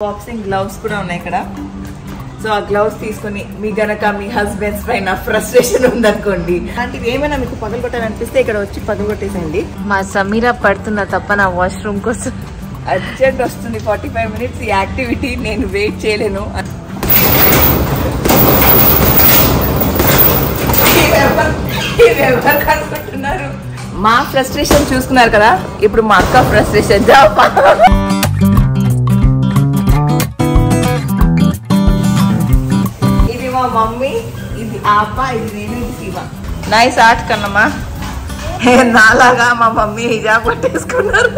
Boxing gloves కూడా ఉన్నాయి ఇక్కడ. సో ఆ గ్లౌస్ తీసుకుని మీ గనక మీ హస్బెండ్స్ పైన ఫ్రస్ట్రేషన్ ఉందనుకోండి, అలాంటివి ఏమైనా మీకు పగలగొట్టాలనిపిస్తే ఇక్కడ వచ్చి పగలగొట్టేసేయండి. మా సమీరా పడుతున్నా తప్ప నా వాష్రూమ్ కోసం అర్జెంట్ వస్తుంది. 45 minutes ఈ యాక్టివిటీ నేను వెయిట్ చేయలేను. అనుకుంటున్నారు మా ఫ్రస్ట్రేషన్ చూసుకున్నారు కదా, ఇప్పుడు మా అక్క ఫ్రస్ట్రేషన్. ఇది మా మమ్మీ, ఇది ఆప, ఇది నేను, ఇది శివ. Nice art Kannamma. నాలాగా మా మమ్మీ హిజాబ్ పట్టేసుకున్నారు.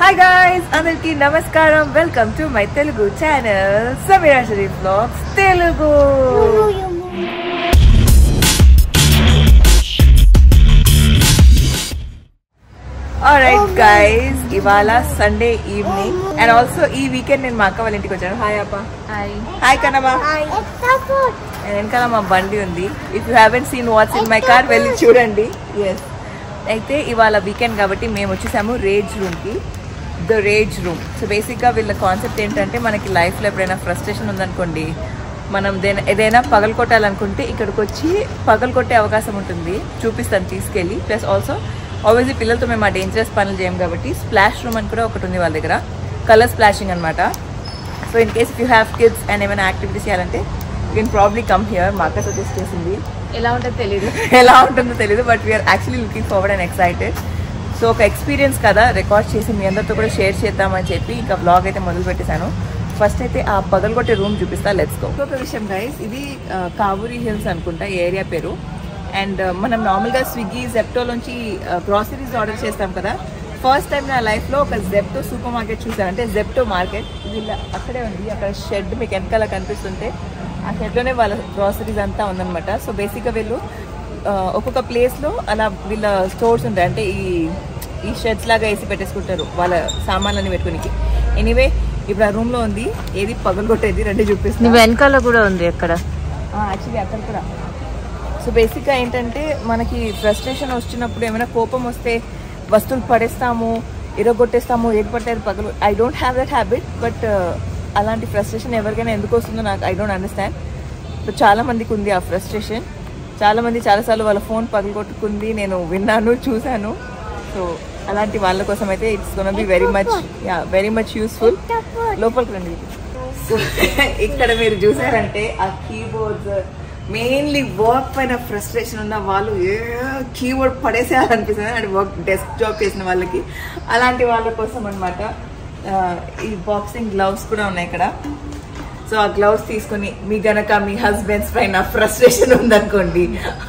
హాయ్ గైస్, అందరికి నమస్కారం. Welcome to my Telugu channel Sameera Sharif vlogs Telugu. Alright guys, ఇవాళ సండే ఈవినింగ్ అండ్ ఆల్సో ఈ వీకెండ్ నేను మా అక్క వాళ్ళ ఇంటికి వచ్చాను. హాయ్ అప్ప. హాయ్ కన్నమ్మా. వెనకాల మా బండి ఉంది. If you haven't seen what's in my car వెళ్ళి చూడండి. ఎస్, అయితే ఇవాళ వీకెండ్ కాబట్టి మేము వచ్చేసాము రేజ్ రూమ్కి. The raise room. సో బేసిక్గా వీళ్ళ కాన్సెప్ట్ ఏంటంటే, మనకి లైఫ్లో ఎప్పుడైనా ఫ్రస్ట్రేషన్ ఉందనుకోండి, మనం ఏదైనా పగలు కొట్టాలనుకుంటే ఇక్కడికి వచ్చి పగలు కొట్టే అవకాశం ఉంటుంది. చూపిస్తాను తీసుకెళ్ళి. ప్లస్ ఆల్సో ఆబ్వియస్లీ పిల్లలతో మేము ఆ డేంజరస్ పనులు చేయం కాబట్టి స్ప్లాష్ రూమ్ అని కూడా ఒకటి ఉంది వాళ్ళ దగ్గర, కలర్ స్ప్లాషింగ్ అనమాట. So in case if you have kids and ఏమైనా యాక్టివిటీస్ చేయాలంటే you can probably come here. మా అక్క సజెస్ట్ చేసింది. ఎలా ఉంటుందో తెలీదు but we are actually looking forward and excited. So ఒక ఎక్స్పీరియన్స్ కదా, రికార్డ్ చేసి మీ అందరితో కూడా షేర్ చేద్దామని చెప్పి ఇంకా బ్లాగ్ అయితే మొదలు పెట్టేశాను. ఫస్ట్ అయితే ఆ పగలగొట్టే రూమ్ చూపిస్తా, లెట్స్ గో. ఇంకొక విషయం గైస్, ఇది కావూరి హిల్స్ అనుకుంటా ఈ ఏరియా పేరు. అండ్ మనం నార్మల్గా స్విగ్గీ జెప్టోలోంచి గ్రాసరీస్ ఆర్డర్ చేస్తాం కదా. ఫస్ట్ టైం నా లైఫ్లో ఒక జెప్టో సూపర్ మార్కెట్ చూసాను, అంటే జెప్టో మార్కెట్. ఇది అక్కడే ఉంది, అక్కడ షెడ్ మీకు వెనకాల కనిపిస్తుంటే ఆ షెడ్లోనే వాళ్ళ గ్రాసరీస్ అంతా ఉందన్నమాట. సో బేసిక్గా వీళ్ళు ఒక్కొక్క ప్లేస్లో అలా వీళ్ళ స్టోర్స్ ఉంటాయి, అంటే ఈ షెడ్స్ లాగా వేసి పెట్టేసుకుంటారు వాళ్ళ సామాన్లన్నీ పెట్టుకునికి. ఎనీవే ఇప్పుడు ఆ రూమ్లో ఉంది, ఏది పగలగొట్టేది రెండు చూపిస్తుంది. వెనకాల కూడా ఉంది అక్కడ, యాక్చువల్లీ అక్కడ కూడా. సో బేసిక్గా ఏంటంటే, మనకి ఫ్రస్ట్రేషన్ వచ్చినప్పుడు ఏమైనా కోపం వస్తే వస్తువులు పడేస్తాము, ఇరగొట్టేస్తాము, ఏది పడితే పగలు. I don't have that habit, but అలాంటి ఫ్రస్ట్రేషన్ ఎవరికైనా ఎందుకు వస్తుందో నాకు ఐ డోంట్ అండర్స్టాండ్. సో చాలా మందికి ఉంది ఆ ఫ్రస్ట్రేషన్. చాలామంది చాలాసార్లు వాళ్ళ ఫోన్ పగలగొట్టుకుంది నేను విన్నాను, చూశాను. సో అలాంటి వాళ్ళ కోసం అయితే it's gonna be very much useful. లోపలికి రండి. సో ఇక్కడ మీరు చూసారంటే ఆ కీబోర్డ్స్, మెయిన్లీ వర్క్ పైన ఫ్రస్ట్రేషన్ ఉన్న వాళ్ళు కీబోర్డ్ పడేసేయాలనిపిస్తుంది, అంటే వర్క్ డెస్క్ జాబ్ చేసిన వాళ్ళకి, అలాంటి వాళ్ళ కోసం అనమాట. ఈ బాక్సింగ్ గ్లౌస్ కూడా ఉన్నాయి ఇక్కడ. సో ఆ గ్లౌస్ తీసుకొని మీ గనక మీ హస్బెండ్స్ పైన ఫ్రస్ట్రేషన్ ఉందనుకోండి,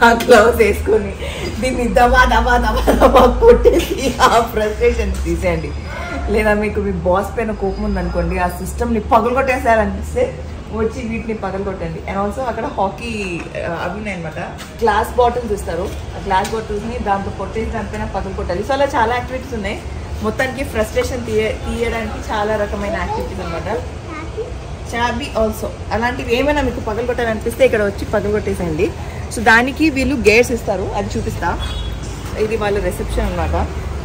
ఆ గ్లౌస్ వేసుకొని దీన్ని దబా దబా దబా దబా కొట్టేసి ఆ ఫ్రస్ట్రేషన్ తీసేయండి. లేదా మీకు మీ బాస్ పైన కోపం ఉందనుకోండి, ఆ సిస్టమ్ని పగలగొట్టేసారనిపిస్తే వచ్చి వీటిని పగలగొట్టండి. అండ్ ఆల్సో అక్కడ హాకీ అవి ఉన్నాయి అనమాట. గ్లాస్ బాటిల్స్ ఇస్తారు, ఆ గ్లాస్ బాటిల్స్ని దాంతో కొట్టేసి దానిపైన పగలగొట్టాలి. సో అలా చాలా యాక్టివిటీస్ ఉన్నాయి. మొత్తానికి ఫ్రస్ట్రేషన్ తీయడానికి చాలా రకమైన యాక్టివిటీస్ అనమాట. చాబీ ఆల్సో. అలాంటివి ఏమైనా మీకు పగలగొట్టాలనిపిస్తే ఇక్కడ వచ్చి పగలగొట్టేసేయండి. సో దానికి వీళ్ళు గేర్స్ ఇస్తారు, అది చూపిస్తా. ఇది వాళ్ళ రిసెప్షన్ అనమాట.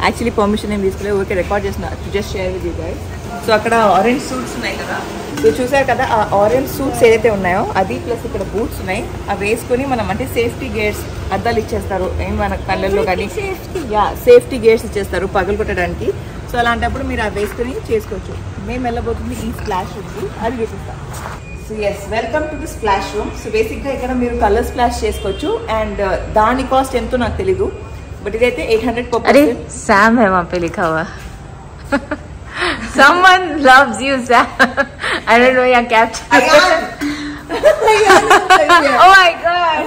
యాక్చువల్లీ పర్మిషన్ ఏం తీసుకోలేదు, ఓకే రికార్డ్ చేసిన, just share with you guys. So అక్కడ ఆరెంజ్ సూట్స్ ఉన్నాయి కదా, సో చూసారు కదా, ఆ ఆరెంజ్ సూట్స్ ఏదైతే ఉన్నాయో అది, ప్లస్ ఇక్కడ బూట్స్ ఉన్నాయి, అవి వేసుకొని మనం అంటే సేఫ్టీ గేర్స్ అద్దాలు ఇచ్చేస్తారు, ఏం మన కళ్ళల్లో కానీ సేఫ్టీ గేర్స్ ఇచ్చేస్తారు పగలగొట్టడానికి. సో అలాంటప్పుడు మీరు అవి వేసుకొని చేసుకోవచ్చు. మేము వెళ్ళబోతుంది ఈ స్ప్లాష్ రూమ్కి, అది చూపిస్తాం. So yes, welcome to the splash room. So బేసిక్గా ఇక్కడ మీరు కలర్ స్ప్లాష్ చేసుకోవచ్చు. అండ్ దాని కాస్ట్ ఎంతో నాకు తెలీదు, బట్ ఇదైతే 800 per person. Sam है वहाँ पे लिखा हुआ. Someone loves you, Sam. I don't know your caption. Oh my God.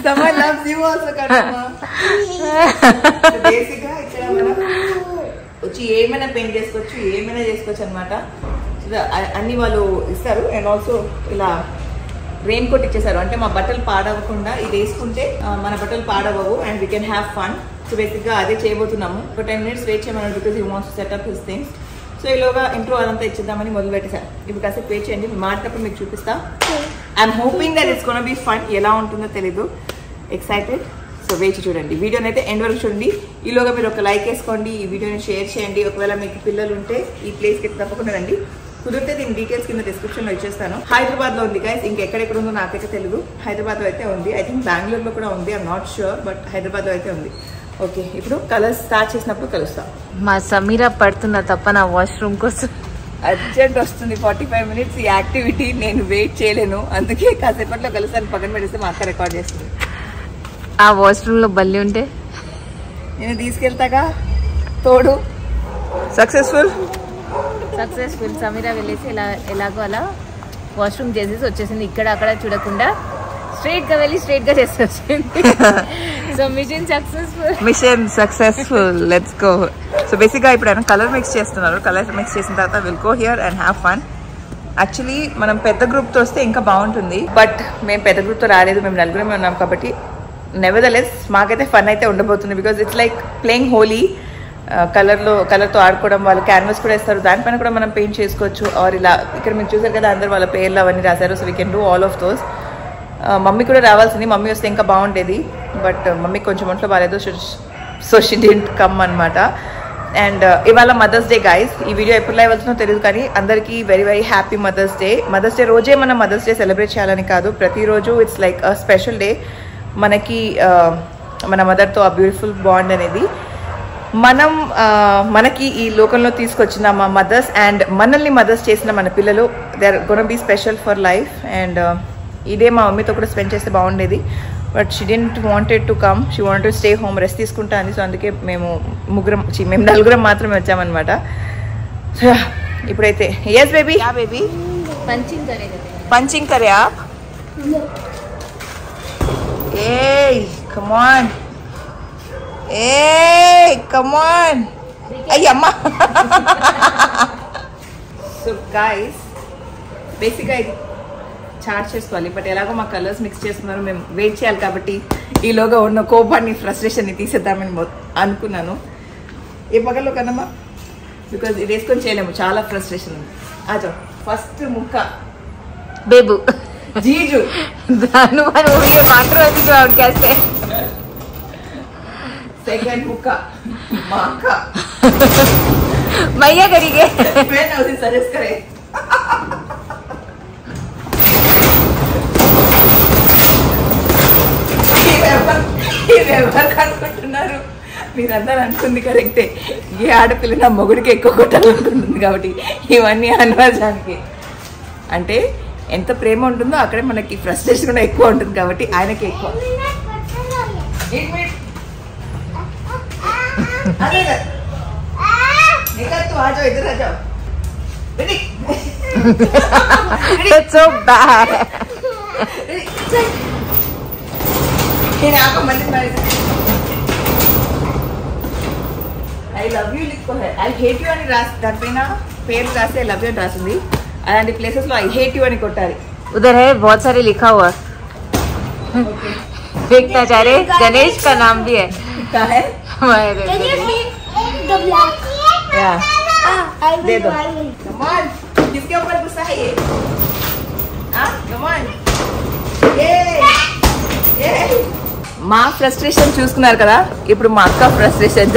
Someone loves you also, Karma. So basically ఇక్కడ మనం వచ్చి ఏమైనా పెయింట్ చేసుకోవచ్చు, ఏమైనా చేసుకోవచ్చు అనమాట. అన్ని వాళ్ళు ఇస్తారు. అండ్ ఆల్సో ఇలా రెయిన్ కోట్ ఇచ్చేసారు, అంటే మా బట్టలు పాడవకుండా ఇది వేసుకుంటే మన బట్టలు పాడవవు and we can have fun. So బేసిక్గా అదే చేయబోతున్నాము. ఒక 10 minutes వెయిట్ చేయమన్నాడు, because he wants to set up his things. So ఈలోగా ఇంట్రో అదంతా ఇచ్చేద్దామని మొదలు పెట్టేశాను. ఇప్పుడు కాసేపు వెయిట్ చేయండి, మాట్లాడేటప్పుడు మీకు చూపిస్తా. I'm hoping that it's gonna be fun. ఎలా ఉంటుందో తెలీదు. ఎక్సైటెడ్. సో వేచి చూడండి. వీడియోని అయితే ఎండ్ వరకు చూడండి. ఈలోగా మీరు ఒక లైక్ వేసుకోండి, ఈ వీడియోని షేర్ చేయండి. ఒకవేళ మీకు పిల్లలు ఉంటే ఈ ప్లేస్కి తప్పకుండా రండి. కుదిరితే దీని డీటెయిల్స్ కింద డిస్క్రిప్షన్లో ఇచ్చేస్తాను. హైదరాబాద్లో ఉంది గైస్. ఇంకెక్కడెక్కడ ఉందో నాకైతే తెలియదు. హైదరాబాద్లో అయితే ఉంది. ఐ థింక్ బెంగళూరులో కూడా ఉంది. ఐఎమ్ నాట్ షూర్, బట్ హైదరాబాద్లో అయితే ఉంది. ఓకే, ఇప్పుడు కలర్స్ స్టార్ట్ చేసినప్పుడు కలుస్తాం. మా సమీరా పడుతున్న తప్ప నా వాష్రూమ్ కోసం అర్జెంట్ వస్తుంది. 45 minutes ఈ యాక్టివిటీ. నేను వెయిట్ చేయలేను. అందుకే కాసేపట్లో కలుస్తాను. పక్కన పెడిస్తే మా అక్క రికార్డ్ చేస్తుంది. ఆ వాష్రూమ్ లో బల్లి ఉంటే నేను తీసుకెళ్తాగా తోడు. సక్సెస్ఫుల్. సమీరా వెళ్ళేసి ఎలాగో అలా వాష్రూమ్ చేసేసి వచ్చేసింది. ఇక్కడ అక్కడ చూడకుండా స్ట్రైట్ గా వెళ్ళి స్ట్రైట్ గా చేసి వచ్చింది. So mission successful. Let's go. So basic గా ఇప్పుడు కలర్ మిక్స్ చేస్తున్నారు. కలర్ మిక్స్ చేసిన తర్వాత will go here and have fun. Actually మనం పెద్ద గ్రూప్ తో వస్తే ఇంకా బాగుంటుంది, బట్ మేము పెద్ద గ్రూప్ తో రాలేదు. మేము నలుగురమే ఉన్నాం కాబట్టి నెవర్దలెస్ మాకైతే ఫన్ అయితే ఉండబోతుంది. Because it's like playing Holi. కలర్తో ఆడుకోవడం. వాళ్ళు క్యాన్వాస్ కూడా ఇస్తారు, దానిపైన కూడా మనం పెయింట్ చేసుకోవచ్చు. ఆర్ ఇలా ఇక్కడ మీరు చూసారు కదా అందరు వాళ్ళ పేర్లు అవన్నీ రాశారు. So we can do all of those. Mummy కూడా రావాల్సింది. మమ్మీ వస్తే ఇంకా బాగుండేది, బట్ మమ్మీకి కొంచెం ఒంట్లో బాగాలేదు. సో షీ డిడ్ంట్ కమ్ అనమాట. అండ్ ఇవాళ మదర్స్ డే గైస్. ఈ వీడియో ఎప్పుడు లైవ్ అవుతుందో తెలియదు, కానీ అందరికీ very very happy mother's day. Mother's day రోజే మనం మదర్స్ డే సెలబ్రేట్ చేయాలని కాదు, ప్రతిరోజు it's like a special day. మనకి మన మదర్తో ఆ బ్యూటిఫుల్ బాండ్ అనేది మనకి ఈ లోకంలో తీసుకొచ్చిన మా మదర్స్ అండ్ మనల్ని మదర్స్ చేసిన మన పిల్లలు, they are gonna be special for life. And ఇదే మా మమ్మీతో కూడా స్పెండ్ చేస్తే బాగుండేది, but she didn't wanted to come. She wanted to stay home, rest తీసుకుంటా అని. సో అందుకే మేము నలుగురం మాత్రమే వచ్చామన్నమాట. ఇప్పుడైతే ఎస్ బేబీ. బేబీ పంచింగ్ కరే ఆప్. Hey, come on. Hey, come on. Ay, amma. So guys, basically ఇది చార్జ్ చేసుకోవాలి, బట్ ఎలాగో మా కలర్స్ మిక్స్ చేస్తున్నారు. మేము వెయిట్ చేయాలి కాబట్టి ఈలోగా ఉన్న కోపాన్ని, ఫ్రస్ట్రేషన్ని తీసేద్దామని అనుకున్నాను. ఏ పగల్లో కన్నమ్మా, బికాజ్ ఇది వేసుకొని చేయలేము, చాలా ఫ్రస్ట్రేషన్ ఉంది. ఆజో ఫస్ట్ ముక్క బేబు जीजू कैसे सेकंड मुक्का माका मैया करेंगे सजेस्ट करे అనుకుంటున్నారు మీరందరూ అనుకుంది కరెక్టే. ఏ ఆడపిల్ల నా మొగుడికి ఎక్కువ కొట్టాలనుకుంటుంది కాబట్టి ఇవన్నీ అనవసరానికి. అంటే ఎంత ప్రేమ ఉంటుందో అక్కడే మనకి ఫ్రస్ట్రేషన్ కూడా ఎక్కువ ఉంటుంది కాబట్టి ఆయనకి ఎక్కువ. ఐ లవ్ యూ లిఖోహై, ఐ హేట్ యూ అని రాసి దానిపైన పేరు రాసి ఐ లవ్ యూ అని రాసింది. అలాంటి ప్లేసెస్ లో ఐ హేట్ యూ అని కొట్టాలి. उधर है बहुत सारे लिखा हुआ. देखना चाह रहे गणेश का नाम भी है. क्या है? दे दो. Come on. किसके ऊपर गुस्सा है ये? Come on. మా ఫ్రస్ట్రేషన్ చూసుకున్నారు కదా, ఇప్పుడు మా అక్క ఫ్రస్ట్రేషన్.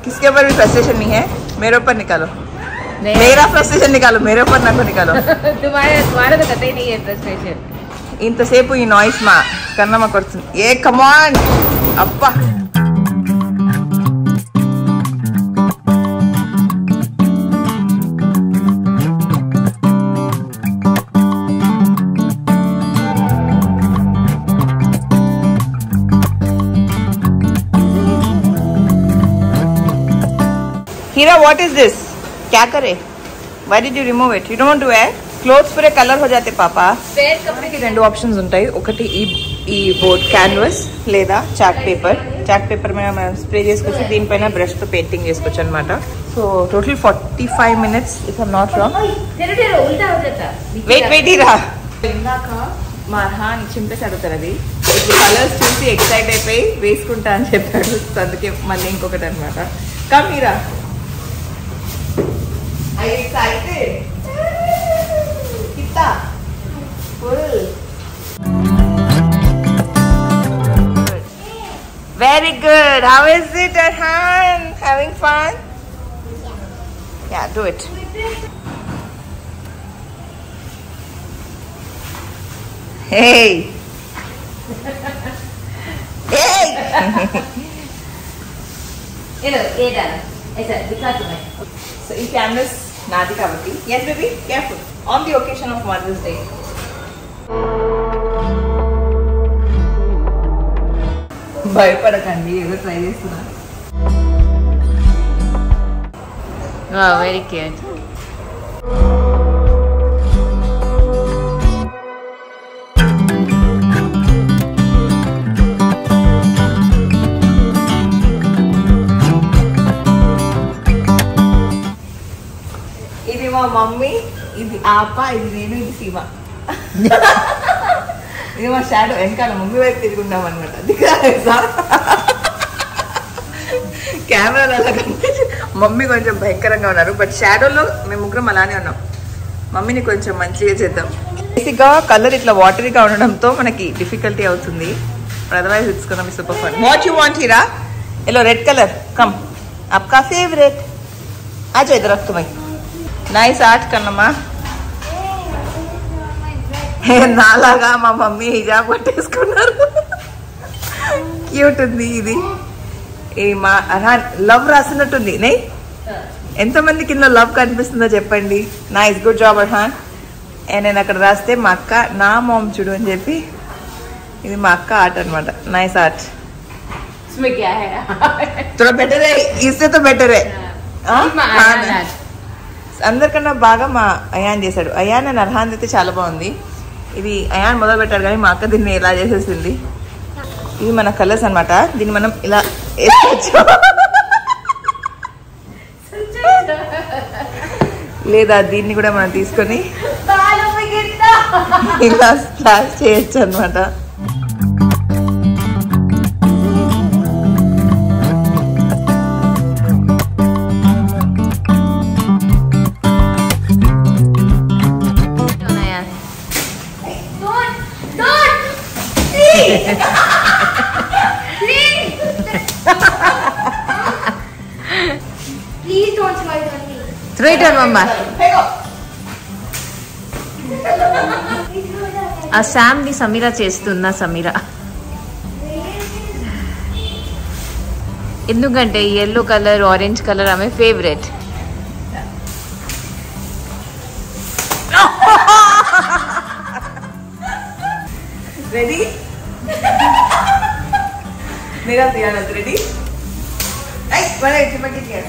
किसके ऊपर भी फ्रस्ट्रेशन नहीं है, मेरे ऊपर निकालो. मेरा फ्रस्ट्रेशन निकालो, मेरे ऊपर ना को निकालो. तुम्हारा तो कतई नहीं है फ्रस्ट्रेशन. ఇంతసేపు ఈ నాయిస్ మా కన్నమ్మ కొడుతుంది. ఏ కమాన్ అప్ప. Hira, what is this? क्या करे? Why did you remove it? You don't want to wear? Clothes पूरे कलर हो जाते पापा. कपड़े की రెండు ఆప్షన్స్ ఉంటాయి. ఒకటి ఈ బోర్డ్ క్యాన్వాస్ లేదా చార్ట్ పేపర్. చార్ట్ పేపర్ మీద మనం స్ప్రే చేసుకొచ్చి దీనిపైన బ్రష్ తో పెయింటింగ్ చేసుకోవచ్చు అనమాట. So total 45 minutes if I'm not wrong. Wait రా. ఇందాక మా హాన్ చింపేశాడు తనది. ఇప్పుడు కలర్స్ చూసి ఎక్సైట్ అయిపోయి వేసుకుంటా అని చెప్పాడు. అందుకే మళ్ళీ ఇంకొకటి అనమాట. Come హిరా. Are you excited? Very good. How is it, Arhan? Having fun? Yeah, do it. Hey. Hey. So, this camera is Nadi Kavati. Yes, baby. Careful. On the occasion of Mother's Day. భయపడకండి ఏదో try చేస్తున్నా. Very cute. ఇది మా mummy, ఇది ఆప, ఇది నేను, ఇది సీమ. ఇది మా షాడో. వెనకాల మమ్మీ వైపు తిరుగున్నాం అనమాట. కెమెరాలో అలా కనిపించి మమ్మీ కొంచెం భయంకరంగా ఉన్నారు, బట్ షాడోలో మేము ముగ్గురం అలానే ఉన్నాం. మమ్మీని కొంచెం మంచిగా చేద్దాం. బేసిక్గా కలర్ ఇట్లా వాటరీగా ఉండడంతో మనకి డిఫికల్టీ అవుతుంది. Otherwise it's gonna be super fun. What you want Heera? Yellow red colour. Come, आपका फेवरेट. आ जाओ इधर, रख तुम्हें. Nice art Kannamma. నాలాగా మా మమ్మీ హిజాబ్ పట్టేసుకున్నారు. క్యూట్ ఉంది ఇది. మా అర్హాన్ లవ్ రాసినట్టుంది. నే ఎంతమంది కింద లవ్ కనిపిస్తుందో చెప్పండి. Nice, good job Arhan. నేను అక్కడ రాస్తే మా అక్క నా మామ్ చూడు అని చెప్పి ఇది మా అక్క ఆర్ట్ అనమాట. Nice art. థోడా బెటర్ హై, ఇస్తే తో బెటర్ హై. అందరికన్నా బాగా మా అయాన్ చేశాడు. అయాన్ అండ్ అర్హాన్ అయితే చాలా బాగుంది. ఇది అయాన్ మొదలు పెట్టాడు కానీ మా అక్క దీన్ని ఇలా చేసేసింది. ఇవి మన కలర్స్ అనమాట. దీన్ని మనం ఇలా వేసుకోవచ్చు లేదా దీన్ని కూడా మనం తీసుకొని ఇలా స్ప్లాష్ చేయొచ్చు అనమాట. Please don't slide on me. Throw it on Mama. ఆ శామ్ ని సమీరా చేస్తున్నా. సమీరా ఎందుకంటే ఎల్లో కలర్, ఆరెంజ్ కలర్ ఆమె ఫేవరెట్. రెడీ? मेरा ध्यान है. रेडी? आई वाला चिपक गया.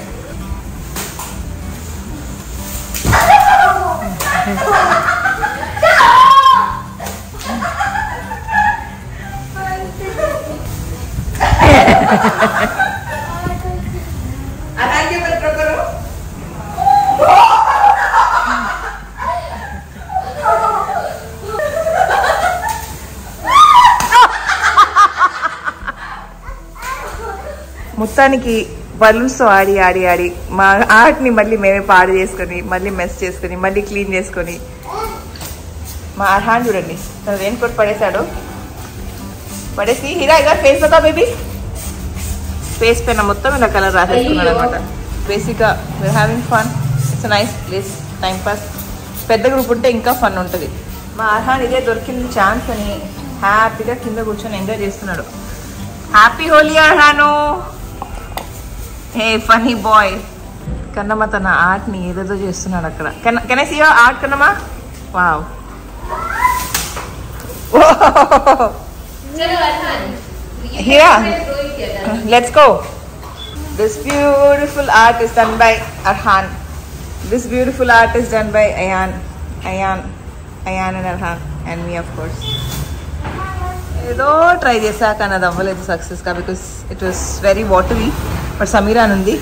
आराम के मत करो. మొత్తానికి బలూన్స్తో ఆడి ఆడి ఆడి మా ఆర్ట్ని మళ్ళీ మేమే పాడు చేసుకొని మళ్ళీ మెస్ చేసుకొని మళ్ళీ క్లీన్ చేసుకొని మా అర్హాన్ చూడండి తను రెయిన్ కోట్ పడేశాడు. పడేసి హీరా ఇక ఫేస్ బతా బేబీ. ఫేస్ పైన మొత్తం ఇలా కలర్ రాసేసుకున్నాడు అనమాట. బేసిక్గా we are having fun. It's nice place, time pass. పెద్ద గ్రూప్ ఉంటే ఇంకా ఫన్ ఉంటుంది. మా అర్హాన్ ఇదే దొరికింది ఛాన్స్ అని హ్యాపీగా కింద కూర్చొని ఎంజాయ్ చేస్తున్నాడు. Happy Holi Arhaan. Hey funny boy. Kannamma తన ఆర్ట్ని ఏదేదో చేస్తున్నాడు అక్కడ. Can I see your art Kannamma? Wow. Here, let's go. This beautiful art is done by Arhan. This beautiful art is done by Ayan and Arhan and me, of course. ఏదో try చేశా కానీ అది అవ్వలేదు సక్సెస్గా because it was very watery. But Sameera ఉంది.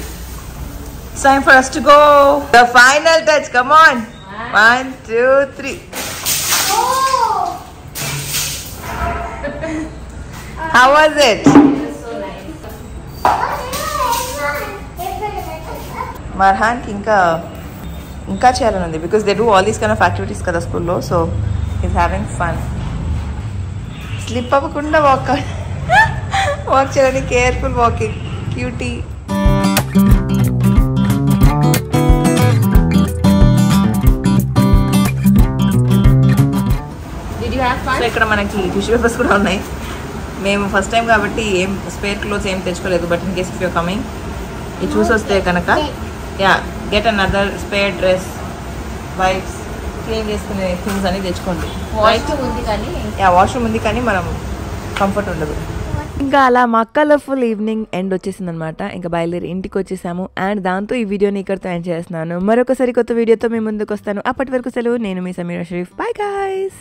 It's time for us to go. The final touch. Come on. 1, 2, 3. How was it? మర్హాన్కి ఇంకా చేయాలని ఉంది because they do all these kind of activities కదా స్కూల్లో. So is having fun. Slip అవ్వకుండా walk. Walk చేయాలని careful walking cutie. So ఇక్కడ మనకి tissue papers కూడా ఉన్నాయి. మేము ఫస్ట్ టైం కాబట్టి ఏం స్పేర్ క్లోత్స్ ఏం తెచ్చుకోలేదు. But in case if you're coming ఇది చూసి వస్తే కనుక ya get another spare dress, wipes, clean చేసుకునే థింగ్స్ అని తెచ్చుకోండి. వాష్రూమ్ ఉంది కానీ మనం కంఫర్ట్ ఉండదు. ఇంకా అలా మా కలర్ఫుల్ ఈవినింగ్ ఎండ్ వచ్చేసింది అనమాట. ఇంకా బయలుదేరి ఇంటికి వచ్చేసాము. అండ్ దాంతో ఈ వీడియోని ఇక్కడితో ఎండ్ చేస్తున్నాను. మరొకసారి కొత్త వీడియోతో మీ ముందుకు వస్తాను. అప్పటి వరకు సెలవు. నేను మీ సమీరా షరీఫ్. Bye guys.